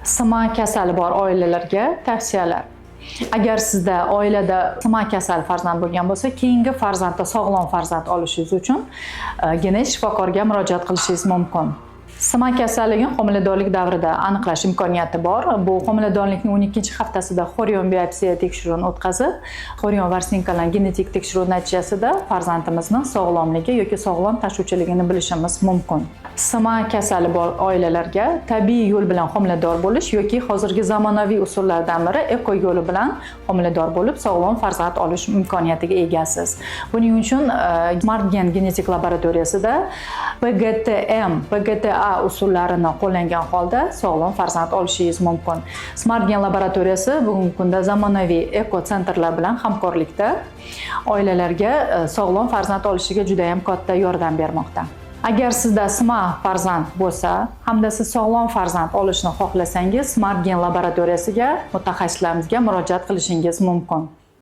Sima kasali bor oilalarga tavsiyalar. Agar sizda oilada sima kasali farzand bo'lgan bo'lsa, keyingi farzandda sog'lom farzand olishingiz uchun genetik shifokorga murojaat qilishingiz mumkin. Sima kasalligini homiladorlik davrida aniqlash imkoniyati bor. Bu homiladorlikning 12-haftasida xorion biopsiya tekshiruvini o'tkazib, xorion varsinkalarning genetik tekshiruv natijasida farzandimizning sog'lomligi yoki sog'lom tashuvchiligini bilishimiz mumkin. Sima kasali bor oilalarga tabiiy yo'l bilan homilador bo'lish yoki hozirgi zamonaviy usullardan biri eko yo'li bilan homilador bo'lib, sog'lom farzand olish imkoniyatiga egasiz. Buning uchun SmartGen genetik laboratoriyasida PGTM, PGTA usullarini qo'llangan holda sog'lom farzand olishingiz mumkin. SmartGen laboratoriyasi bugungi kunda zamonaviy eko sentrlar bilan hamkorlikda oilalarga sog'lom farzand olishiga juda ham katta yordam bermoqda. Agar sizda sima farzand bo'lsa, hamda siz sog'lom farzand olishni xohlasangiz, SmartGen laboratoriyasiga mutaxassislarimizga murojaat qilishingiz mumkin.